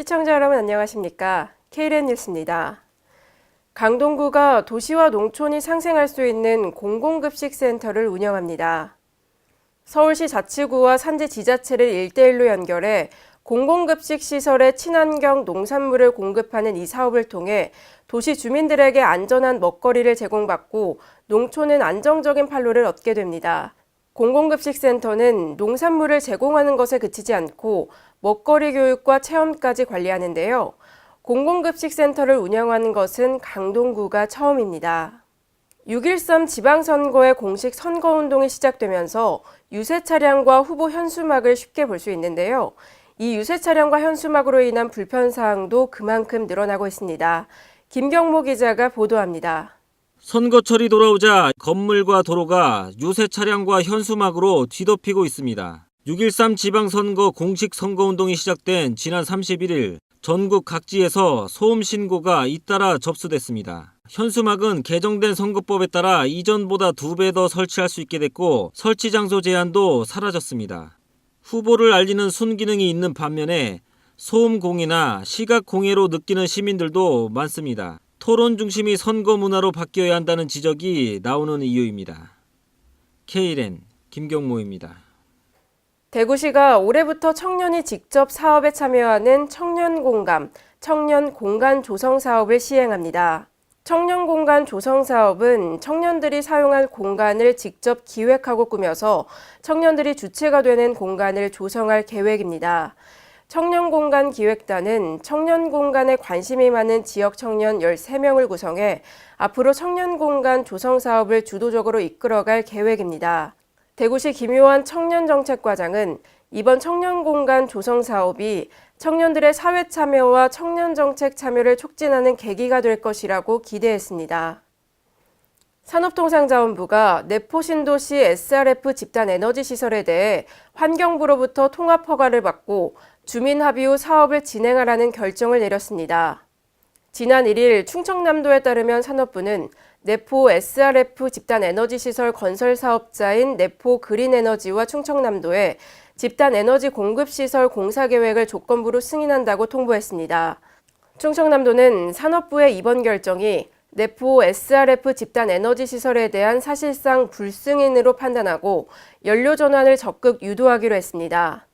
시청자 여러분 안녕하십니까? K랜 뉴스입니다. 강동구가 도시와 농촌이 상생할 수 있는 공공급식센터를 운영합니다. 서울시 자치구와 산지 지자체를 1대1로 연결해 공공급식시설의 친환경 농산물을 공급하는 이 사업을 통해 도시 주민들에게 안전한 먹거리를 제공받고 농촌은 안정적인 판로를 얻게 됩니다. 공공급식센터는 농산물을 제공하는 것에 그치지 않고 먹거리 교육과 체험까지 관리하는데요. 공공급식센터를 운영하는 것은 강동구가 처음입니다. 6.13 지방선거의 공식 선거운동이 시작되면서 유세 차량과 후보 현수막을 쉽게 볼 수 있는데요. 이 유세 차량과 현수막으로 인한 불편사항도 그만큼 늘어나고 있습니다. 김경모 기자가 보도합니다. 선거철이 돌아오자 건물과 도로가 유세 차량과 현수막으로 뒤덮이고 있습니다. 6.13 지방선거 공식 선거운동이 시작된 지난 31일 전국 각지에서 소음 신고가 잇따라 접수됐습니다. 현수막은 개정된 선거법에 따라 이전보다 2배 더 설치할 수 있게 됐고 설치 장소 제한도 사라졌습니다. 후보를 알리는 순기능이 있는 반면에 소음 공해나 시각 공해로 느끼는 시민들도 많습니다. 토론 중심이 선거 문화로 바뀌어야 한다는 지적이 나오는 이유입니다. K랜 김경모입니다. 대구시가 올해부터 청년이 직접 사업에 참여하는 청년공감, 청년공간 조성 사업을 시행합니다. 청년공간 조성 사업은 청년들이 사용할 공간을 직접 기획하고 꾸며서 청년들이 주체가 되는 공간을 조성할 계획입니다. 청년공간 기획단은 청년공간에 관심이 많은 지역 청년 13명을 구성해 앞으로 청년공간 조성 사업을 주도적으로 이끌어갈 계획입니다. 대구시 김효환 청년정책과장은 이번 청년공간 조성 사업이 청년들의 사회 참여와 청년정책 참여를 촉진하는 계기가 될 것이라고 기대했습니다. 산업통상자원부가 내포신도시 SRF 집단 에너지 시설에 대해 환경부로부터 통합 허가를 받고 주민 합의 후 사업을 진행하라는 결정을 내렸습니다. 지난 1일 충청남도에 따르면 산업부는 내포 SRF 집단 에너지 시설 건설 사업자인 내포 그린에너지와 충청남도에 집단 에너지 공급 시설 공사 계획을 조건부로 승인한다고 통보했습니다. 충청남도는 산업부의 이번 결정이 내포 SRF 집단 에너지 시설에 대한 사실상 불승인으로 판단하고 연료 전환을 적극 유도하기로 했습니다.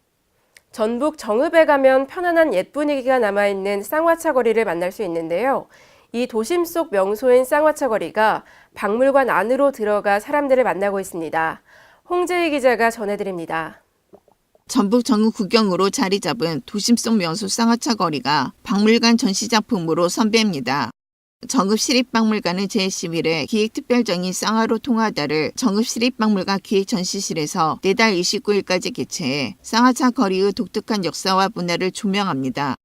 전북 정읍에 가면 편안한 옛 분위기가 남아있는 쌍화차 거리를 만날 수 있는데요. 이 도심 속 명소인 쌍화차 거리가 박물관 안으로 들어가 사람들을 만나고 있습니다. 홍재희 기자가 전해드립니다. 전북 정읍 구경으로 자리 잡은 도심 속 명소 쌍화차 거리가 박물관 전시작품으로 선배입니다. 정읍시립박물관은 제11회 기획특별정의 쌍화로 통하다를 정읍시립박물관 기획전시실에서 내달 29일까지 개최해 쌍화차 거리의 독특한 역사와 문화를 조명합니다.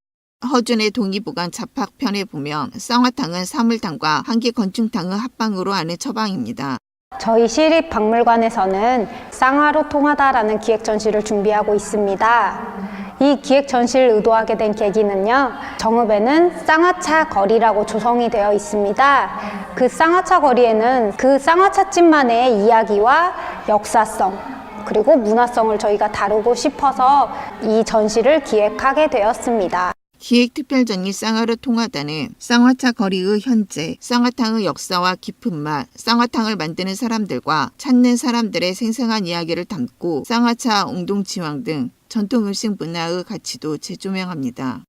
허준의 동의보관 잡학편에 보면 쌍화탕은 사물탕과 한기건축탕의 합방으로 하는 처방입니다. 저희 시립박물관에서는 쌍화로 통하다라는 기획 전시를 준비하고 있습니다. 이 기획 전시를 의도하게 된 계기는요, 정읍에는 쌍화차 거리라고 조성이 되어 있습니다. 그 쌍화차 거리에는 그 쌍화차집만의 이야기와 역사성 그리고 문화성을 저희가 다루고 싶어서 이 전시를 기획하게 되었습니다. 기획특별전이 쌍화로 통하다는 쌍화차 거리의 현재, 쌍화탕의 역사와 깊은 맛, 쌍화탕을 만드는 사람들과 찾는 사람들의 생생한 이야기를 담고 쌍화차, 옹동지왕 등 전통 음식 문화의 가치도 재조명합니다.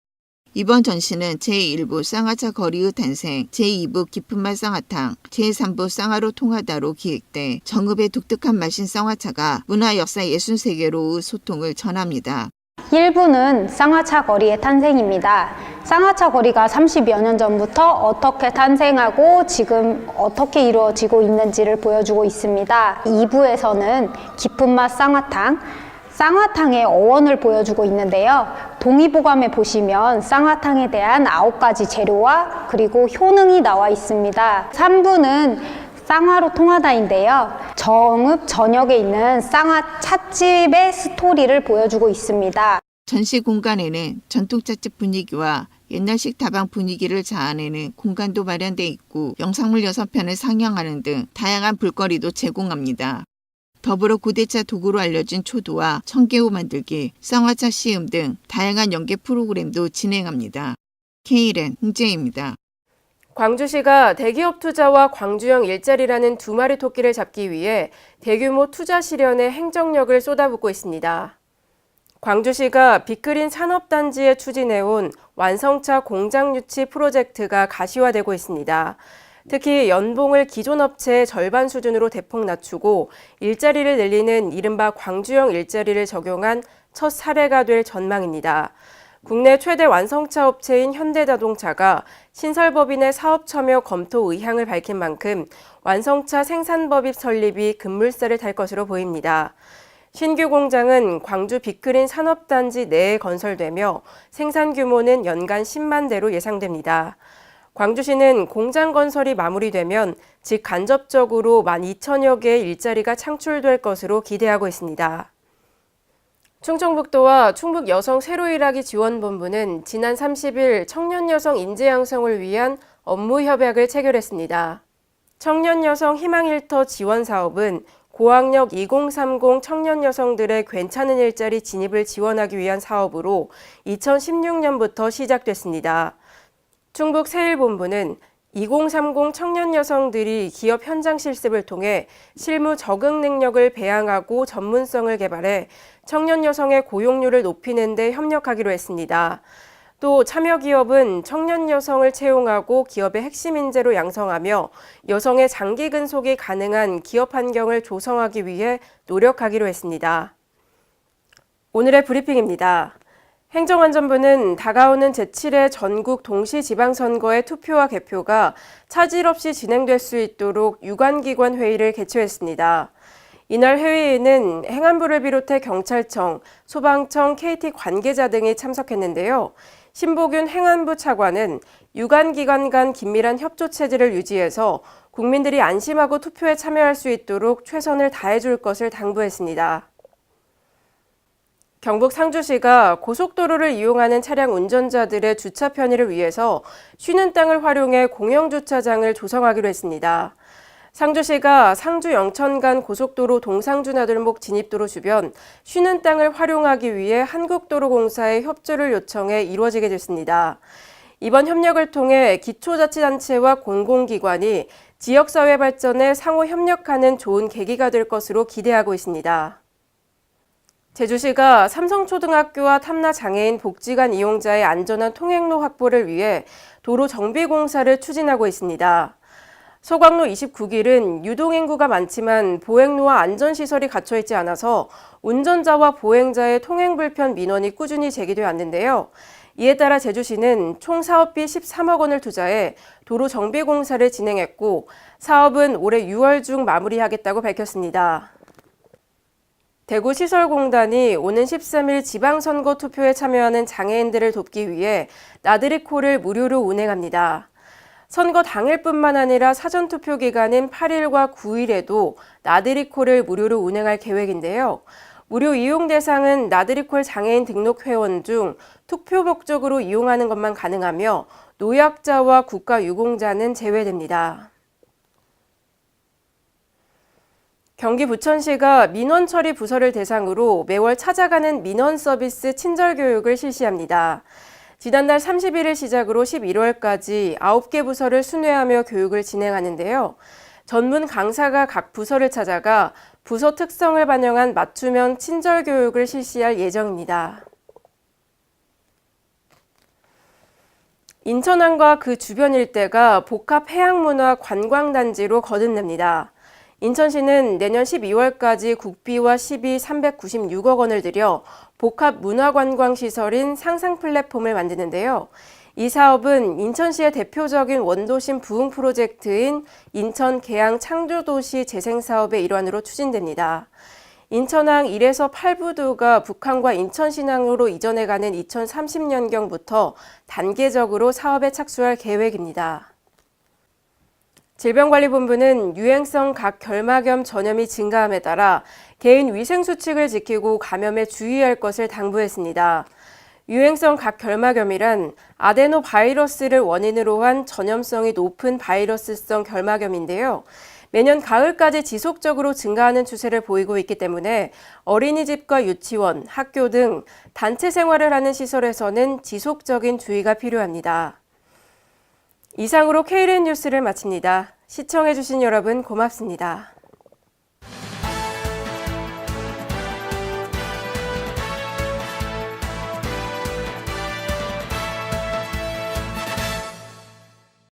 이번 전시는 제1부 쌍화차 거리의 탄생, 제2부 깊은 맛 쌍화탕, 제3부 쌍화로 통하다로 기획돼 정읍의 독특한 맛인 쌍화차가 문화 역사 예술 세계로의 소통을 전합니다. 1부는 쌍화차 거리의 탄생입니다. 쌍화차 거리가 30여 년 전부터 어떻게 탄생하고 지금 어떻게 이루어지고 있는지를 보여주고 있습니다. 2부에서는 깊은 맛 쌍화탕, 쌍화탕의 어원을 보여주고 있는데요. 동의보감에 보시면 쌍화탕에 대한 9가지 재료와 그리고 효능이 나와 있습니다. 3부는 쌍화로 통하다인데요. 정읍 전역에 있는 쌍화 찻집의 스토리를 보여주고 있습니다. 전시 공간에는 전통찻집 분위기와 옛날식 다방 분위기를 자아내는 공간도 마련돼 있고 영상물 6편을 상영하는 등 다양한 볼거리도 제공합니다. 더불어 고대차 도구로 알려진 초도와 청개호 만들기, 쌍화차 시음 등 다양한 연계 프로그램도 진행합니다. K랜 홍재입니다. 광주시가 대기업 투자와 광주형 일자리라는 두 마리 토끼를 잡기 위해 대규모 투자 실현에 행정력을 쏟아붓고 있습니다. 광주시가 빅그린 산업단지에 추진해온 완성차 공장 유치 프로젝트가 가시화되고 있습니다. 특히 연봉을 기존 업체의 절반 수준으로 대폭 낮추고 일자리를 늘리는 이른바 광주형 일자리를 적용한 첫 사례가 될 전망입니다. 국내 최대 완성차 업체인 현대자동차가 신설법인의 사업 참여 검토 의향을 밝힌 만큼 완성차 생산법인 설립이 급물살을 탈 것으로 보입니다. 신규 공장은 광주 빅그린 산업단지 내에 건설되며 생산 규모는 연간 10만 대로 예상됩니다. 광주시는 공장 건설이 마무리되면 즉 간접적으로 12,000여 개의 일자리가 창출될 것으로 기대하고 있습니다. 충청북도와 충북여성새로일하기지원본부는 지난 30일 청년여성 인재 양성을 위한 업무협약을 체결했습니다. 청년여성 희망일터 지원사업은 고학력 2030 청년 여성들의 괜찮은 일자리 진입을 지원하기 위한 사업으로 2016년부터 시작됐습니다. 충북새일본부는 2030 청년 여성들이 기업 현장 실습을 통해 실무 적응 능력을 배양하고 전문성을 개발해 청년 여성의 고용률을 높이는 데 협력하기로 했습니다. 또 참여기업은 청년 여성을 채용하고 기업의 핵심 인재로 양성하며 여성의 장기 근속이 가능한 기업 환경을 조성하기 위해 노력하기로 했습니다. 오늘의 브리핑입니다. 행정안전부는 다가오는 제7회 전국 동시지방선거의 투표와 개표가 차질 없이 진행될 수 있도록 유관기관 회의를 개최했습니다. 이날 회의에는 행안부를 비롯해 경찰청, 소방청, KT 관계자 등이 참석했는데요. 신보균 행안부 차관은 유관기관 간 긴밀한 협조 체제를 유지해서 국민들이 안심하고 투표에 참여할 수 있도록 최선을 다해줄 것을 당부했습니다. 경북 상주시가 고속도로를 이용하는 차량 운전자들의 주차 편의를 위해서 쉬는 땅을 활용해 공영주차장을 조성하기로 했습니다. 상주시가 상주 영천 간 고속도로 동상주 나들목 진입도로 주변 쉬는 땅을 활용하기 위해 한국도로공사의 협조를 요청해 이루어지게 됐습니다. 이번 협력을 통해 기초자치단체와 공공기관이 지역사회 발전에 상호 협력하는 좋은 계기가 될 것으로 기대하고 있습니다. 제주시가 삼성초등학교와 탐나장애인 복지관 이용자의 안전한 통행로 확보를 위해 도로정비공사를 추진하고 있습니다. 서광로 29길은 유동인구가 많지만 보행로와 안전시설이 갖춰있지 않아서 운전자와 보행자의 통행불편 민원이 꾸준히 제기돼 왔는데요. 이에 따라 제주시는 총 사업비 13억 원을 투자해 도로정비공사를 진행했고 사업은 올해 6월 중 마무리하겠다고 밝혔습니다. 대구시설공단이 오는 13일 지방선거 투표에 참여하는 장애인들을 돕기 위해 나들이콜을 무료로 운행합니다. 선거 당일뿐만 아니라 사전투표 기간인 8일과 9일에도 나들이콜을 무료로 운행할 계획인데요. 무료 이용 대상은 나들이콜 장애인 등록 회원 중 투표 목적으로 이용하는 것만 가능하며 노약자와 국가유공자는 제외됩니다. 경기 부천시가 민원 처리 부서를 대상으로 매월 찾아가는 민원 서비스 친절 교육을 실시합니다. 지난달 31일 시작으로 11월까지 9개 부서를 순회하며 교육을 진행하는데요. 전문 강사가 각 부서를 찾아가 부서 특성을 반영한 맞춤형 친절 교육을 실시할 예정입니다. 인천항과 그 주변 일대가 복합 해양문화 관광단지로 거듭납니다. 인천시는 내년 12월까지 국비와 시비 396억 원을 들여 복합 문화관광시설인 상상 플랫폼을 만드는데요. 이 사업은 인천시의 대표적인 원도심 부흥 프로젝트인 인천 계양 창조도시 재생사업의 일환으로 추진됩니다. 인천항 1에서 8부두가 북항과 인천신항으로 이전해가는 2030년경부터 단계적으로 사업에 착수할 계획입니다. 질병관리본부는 유행성 각 결막염 전염이 증가함에 따라 개인 위생 수칙을 지키고 감염에 주의할 것을 당부했습니다. 유행성 각 결막염이란 아데노바이러스를 원인으로 한 전염성이 높은 바이러스성 결막염인데요. 매년 가을까지 지속적으로 증가하는 추세를 보이고 있기 때문에 어린이집과 유치원, 학교 등 단체 생활을 하는 시설에서는 지속적인 주의가 필요합니다. 이상으로 KLN 뉴스를 마칩니다. 시청해주신 여러분 고맙습니다.